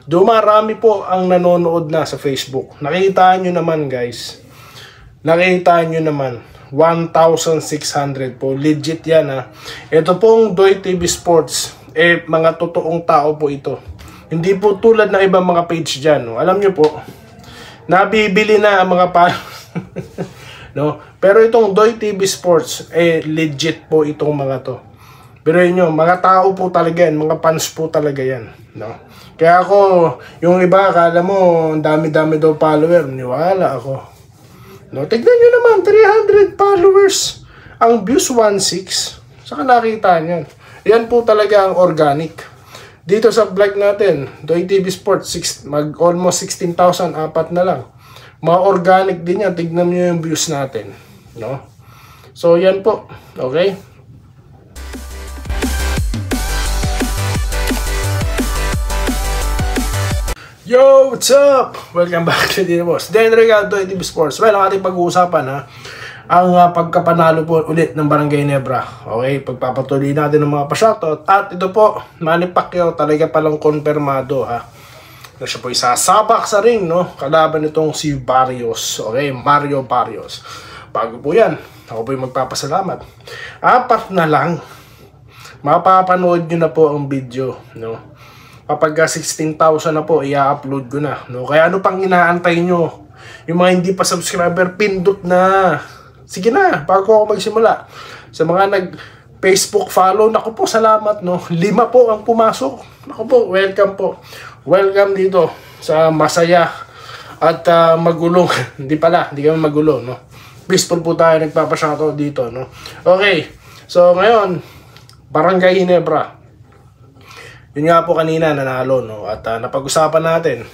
Dumarami po ang nanonood na sa Facebook. Nakita nyo naman guys. Nakita nyo naman. 1,600 po. Legit yan ha. Ito pong Doy TV Sports. Mga totoong tao po ito. Hindi po tulad ng ibang mga page dyan. No? Alam nyo po, nabibili na ang mga no? Pero itong Doy TV Sports, legit po itong mga to. Pero yun, mga tao po talaga yan. Mga fans po talaga yan. No? Kaya ako, yung iba, akala mo, ang dami-dami daw follower. Niwala ako. No, tignan nyo naman, 300 followers. Ang views, 1.6. Saka nakita nyo. Yan po talaga ang organic. Dito sa vlog natin, Doy TV Sports, almost 16,000, apat na lang. Mga organic din yan. Tignan nyo yung views natin. No? So, yan po. Okay? Yo, what's up? Welcome back to the boss. Dan Regal, Doy TV Sports. Well, ang ating pag-uusapan ha, ang pagkapanalo po ulit ng Barangay Nebra. Okay, pagpapatuloy natin ng mga pa-shoutout. At ito po, Manny Pacquiao, talaga palang konfirmado ha. Na siya po isasabak sa ring, no? Kalaban itong si Barrios. Okay, Mario Barrios. Bago po yan, ako po yung magpapasalamat. Apat na lang. Mapapanood nyo na po ang video, no? Kapag 16,000 na po, i-upload ko na. No? Kaya ano pang inaantay nyo? Yung mga hindi pa subscriber, pindot na. Sige na, bago ako magsimula. Sa mga nag-Facebook follow, naku po, salamat. No? 5 po ang pumasok. Naku po, welcome po. Welcome dito sa masaya at magulong. Hindi kami magulo. No? Peaceful po tayo, nagpapashoutout dito. No? Okay, so ngayon, Barangay Nebra. Yun nga po kanina nanalo, no? At napag-usapan natin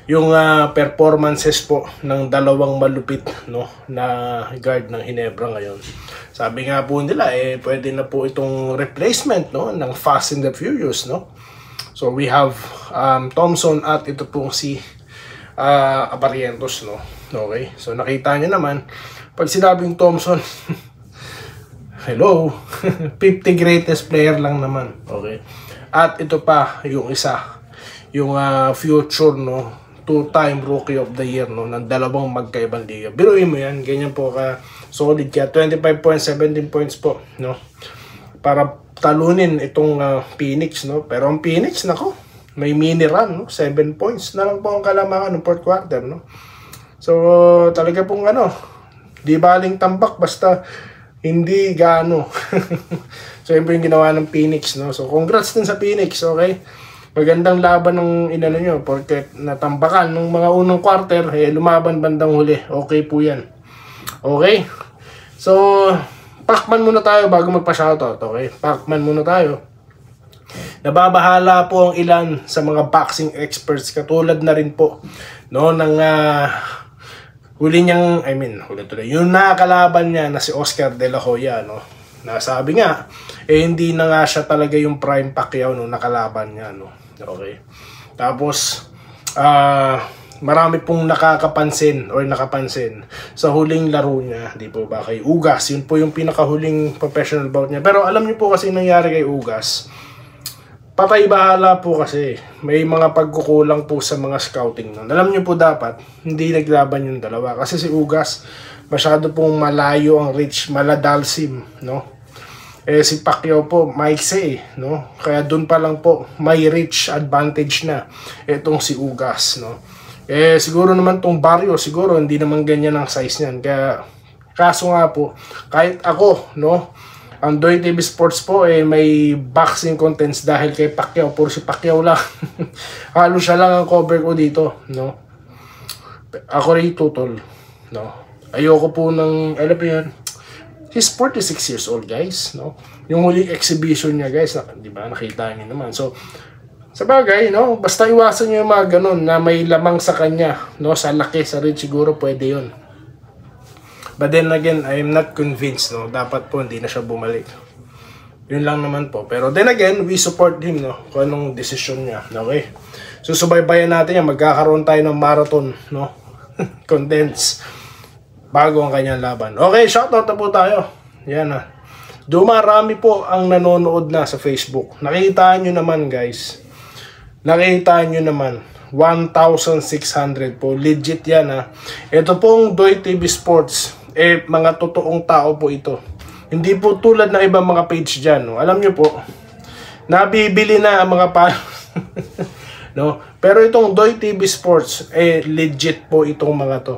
yung performances po ng dalawang malupit, no, na guard ng Ginebra ngayon. Sabi nga po nila pwede na po itong replacement, no, ng Fast and the Furious, no. So we have Thompson at ito pong si Abarientos, no. Okay? So nakita niyo naman pag sinabing Thompson hello, 50 greatest player lang naman. Okay? At ito pa yung isa, yung future, no, 2-time rookie of the year, no, ng dalawang magkaibang liga. Biruin mo yan, ganyan po ka solid. Kaya 25 points, 17 points po, no, para talunin itong Phoenix, no. Pero ang Phoenix, nako, may mini run, no, 7 points na lang po ang kalamangan ng fourth quarter, no. So talaga pong di baling tambak basta hindi gaano. So yun po yung ginawa ng Phoenix, no? So congrats din sa Phoenix, okay? Magandang laban ng inano nyo, porque natambakan nung mga unang quarter, lumaban bandang huli. Okay po yan. Okay? So, Pacman muna tayo bago magpa-shoutout, okay? Pacman muna tayo. Nababahala po ang ilan sa mga boxing experts, katulad na rin po, no, ng yung nakakalaban niya na si Oscar De La Hoya, no? Nasabi nga, hindi na nga siya talaga yung prime Pacquiao nung nakalaban niya, no? Okay. Tapos, marami pong nakapansin sa huling laro niya, di po ba, kay Ugas. Yun po yung pinakahuling professional bout niya. Pero alam niyo po kasi nangyari kay Ugas, patay bahala po kasi. May mga pagkukulang po sa mga scouting nun. Alam niyo po dapat, hindi naglaban yung dalawa. Kasi si Ugas, masyado pong malayo ang reach, maladalsim, no? Si Pacquiao po, maikse, no? Kaya dun pa lang po, may reach advantage na itong si Ugas, no? Siguro naman tong Barrio, siguro hindi naman ganyan ang size niyan. Kaya, kaso nga po, kahit ako, no? Ang Doy TV Sports po may boxing contents dahil kay Pacquiao. Puro si Pacquiao lang. Halos siya lang ang cover ko dito, no? Ako rin tutol, no? Ayoko po ng, alam mo yan, he's 46 years old, guys, no? Yung huling exhibition niya, guys, di ba, nakita niyo naman. So, sa bagay, no? Basta iwasan niyo yung mga ganun na may lamang sa kanya, no? Sa laki, sa rin siguro pwede yun. But then again, I am not convinced, no? Dapat po hindi na siya bumalik. Yun lang naman po. Pero then again, we support him, no? Kung anong desisyon niya, okay? So, subaybayan natin yan. Magkakaroon tayo ng marathon, no? Condense. Bago ang kanyang laban. Okay, shoutout na po tayo. Yan na. Dumarami po ang nanonood na sa Facebook. Nakita nyo naman, guys. Nakita nyo naman, 1,600 po. Legit yan ha. Ito pong Doy TV Sports, mga totoong tao po ito. Hindi po tulad ng ibang mga page dyan. No? Alam nyo po, nabibili na ang mga no? Pero itong Doy TV Sports, legit po itong mga to.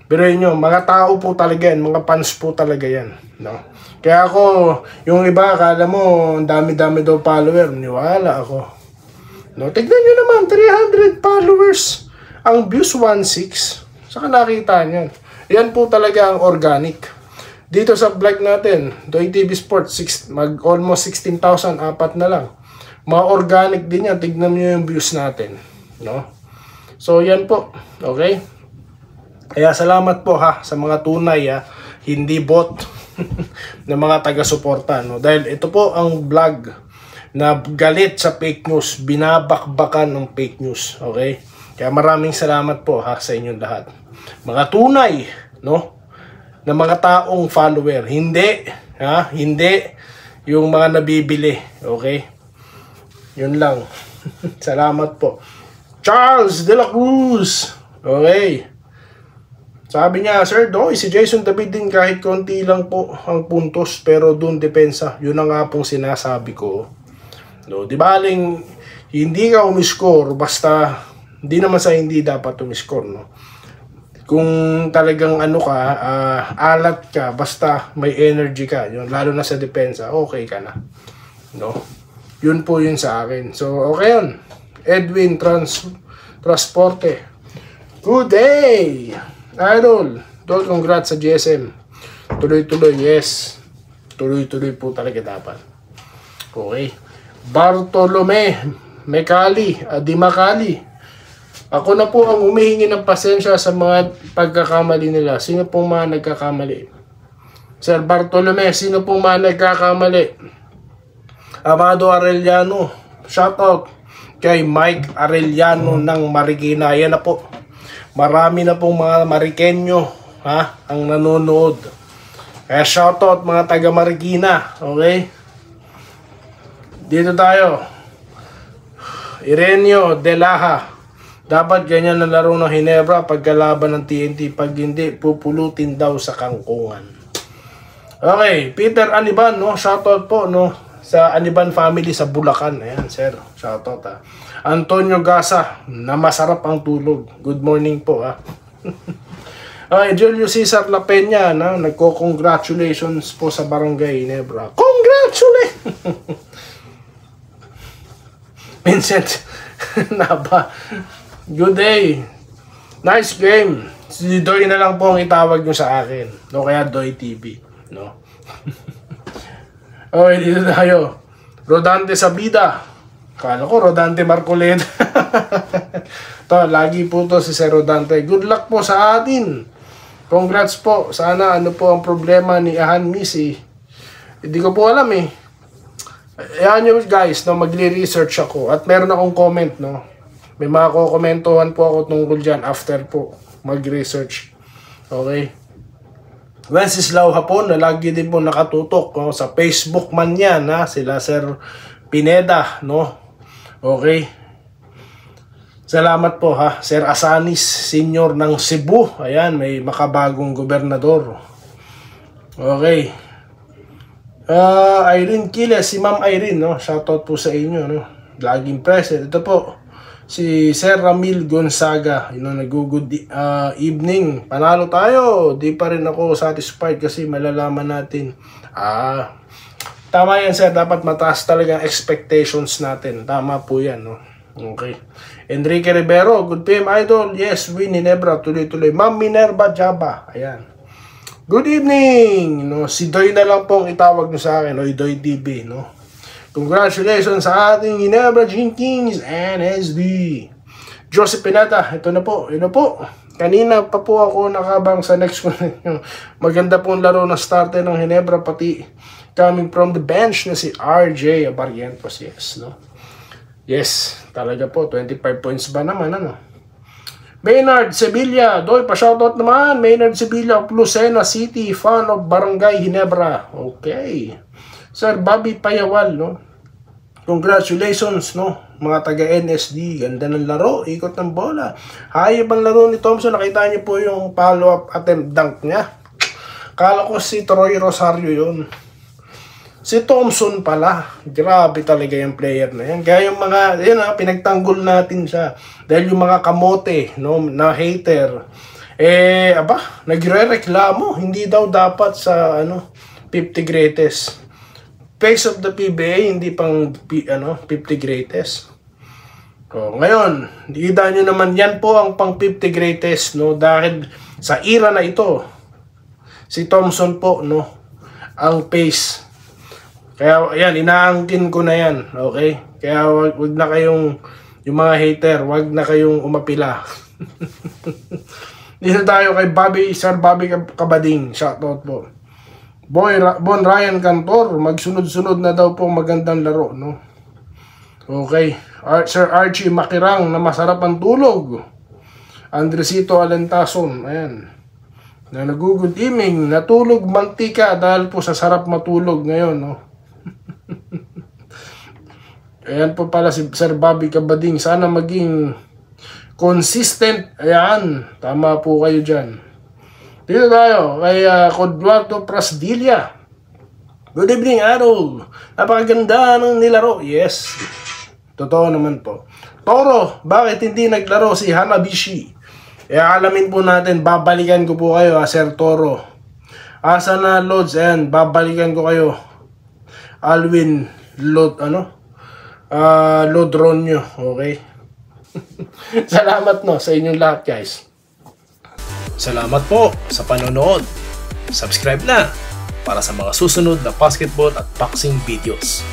Pero yun, mga tao po talaga yan, mga fans po talaga yan. No? Kaya ako, yung iba, akala mo, ang dami-dami daw follower, niwala ako. No, tignan nyo naman, 300 followers. Ang views, 1.6. Saka nakita nyo. Yan po talaga ang organic. Dito sa vlog natin, Doy TV Sports, almost 16,000, apat na lang. Mga organic din yan. Tignan nyo yung views natin. No? So, yan po. Okay? Kaya salamat po ha, sa mga tunay ha. Hindi bot na mga taga-suporta. No? Dahil ito po ang vlog na galit sa fake news, binabakbakan ng fake news, okay? Kaya maraming salamat po ha sa inyong lahat. Mga tunay, no? Na mga taong follower, hindi, ha? Hindi yung mga nabibili, okay? Yun lang. Salamat po. Charles De La Cruz, okay? Sabi niya, Sir Doy, si Jason David din kahit konti lang po ang puntos pero doon depensa. Yun ang nga pong sinasabi ko. No, di baling hindi ka umiscore basta hindi naman sa hindi dapat umiscore, no. Kung talagang ano ka, alat ka, basta may energy ka, yun, lalo na sa depensa, okay ka na. No. Yun po yun sa akin. So, okay yun. Edwin Transporte. Good day! Idol. Dol, congrats sa GSM. Tuloy-tuloy, yes. Tuloy-tuloy po talaga dapat. Okay. Bartolome Mekali, Di Makali. Ako na po ang humihingi ng pasensya sa mga pagkakamali nila. Sino pong mga nagkakamali? Sir Bartolome, sino pong mga nagkakamali? Amado Arellano, shoutout kay Mike Arellano ng Marikina. Yan na po. Marami na pong mga Marikenyo ha, ang nanonood. Kaya shoutout mga taga Marikina, okay? Dito tayo. Irenio De Laha. Dapat ganyan na laro ng Hinebra pagkalaban ng TNT. Pag hindi, pupulutin daw sa kangkungan. Okay, Peter Aniban, no? Shoutout po, no? Sa Aniban family sa Bulacan. Ayan, sir. Shoutout, ha. Antonio Gasa, na masarap ang tulog. Good morning po, ha. Okay, Julio Cesar La Peña, no? Nagko-congratulations po sa Barangay Hinebra. Congratulations! Vincent Naba, good day. Nice game. Si Doy na lang po ang itawag nyo sa akin. No, kaya Doy TV. No? Okay, dito tayo. Rodante Sabida. Kala ko Rodante Marcoleta. To, lagi po to si Sir Rodante. Good luck po sa atin. Congrats po. Sana ano po ang problema ni Ahan Missy. Hindi ko po alam eh. Ayan nyo guys, no, magre-research ako at meron akong comment, no. May mga kokomentuhan po ako tungkol dyan after po mag-research. Okay. Wenceslao Hapon, na lagi din po nakatutok, no, sa Facebook man yan, ha, sila Sir Pineda, no. Okay. Salamat po ha, Sir Asanis Senior ng Cebu. Ayan, may makabagong gobernador. Okay. Irene Quiles, si Ma'am Irene, no? Shoutout po sa inyo, no? Laging present. Ito po, si Sir Ramil Gonzaga, nag-good evening. Panalo tayo. Di pa rin ako satisfied kasi malalaman natin. Tama yan, sir. Dapat mataas talaga ang expectations natin. Tama po yan, no? Okay. Enrique Rivero, good PM idol. Yes, win Hinebra. Tuloy-tuloy. Ma'am Minerva Jaba. Ayan. Good evening! No, si Doy na lang pong itawag nyo sa akin, o Doy TV, no? Congratulations sa ating Hinebra Jenkins NSD. Joseph Pinata, ito na po, ito po. Kanina pa po ako nakabang sa next one. Maganda pong laro na starter ng Hinebra, pati coming from the bench na si RJ Barrientos, yes, no? Yes, talaga po, 25 points ba naman, ano? Maynard Sevilla, Doy, pa-shoutout naman. Maynard Sevilla of Lucena City, fan of Barangay Hinebra. Okay. Sir Bobby Payawal, no? Congratulations, no? mga taga NSD. Ganda ng laro, ikot ng bola. Hayop ang laro ni Thompson. Nakita niyo po yung follow-up attempt dunk niya. Kala ko si Troy Rosario yun. Si Thompson pala. Grabe talaga yung player na yan. Kaya yung mga, yun pinagtanggol natin siya. Dahil yung mga kamote, no, na hater, nagre-reklamo. Hindi daw dapat sa, 50 greatest. Face of the PBA, hindi pang, 50 greatest. So, ngayon, kita nyo naman, yan po ang pang 50 greatest, no, dahil sa era na ito, si Thompson po, no, ang pace. Kaya, ayan, inaangkin ko na yan, okay? Kaya, wag na kayong, yung mga hater, wag na kayong umapila. Dito tayo kay Sir Bobby Cabading, shoutout po. Bon Ryan Cantor, magsunod-sunod na daw po magandang laro, no? Okay. Sir Archie Makirang, na masarap ang tulog. Andresito Alentason, ayan. Na nag-good evening, natulog mantika dahil po sa sarap matulog ngayon, no? Ayan po pala si Sir Bobby Cabading. Sana maging consistent. Ayan, tama po kayo dyan. Dito tayo kay Codluardo Prasdilla. Good evening, Arrow. Napakaganda ng nilaro. Yes, totoo naman po. Toro, bakit hindi naglaro si Hanabishi? Alamin po natin. Babalikan ko po kayo, Sir Toro. Asa na Lods? Ayan, babalikan ko kayo. Alwin Lodronyo. Okay. Salamat sa inyong lahat, guys. Salamat po sa panonood. Subscribe na para sa mga susunod na basketball at boxing videos.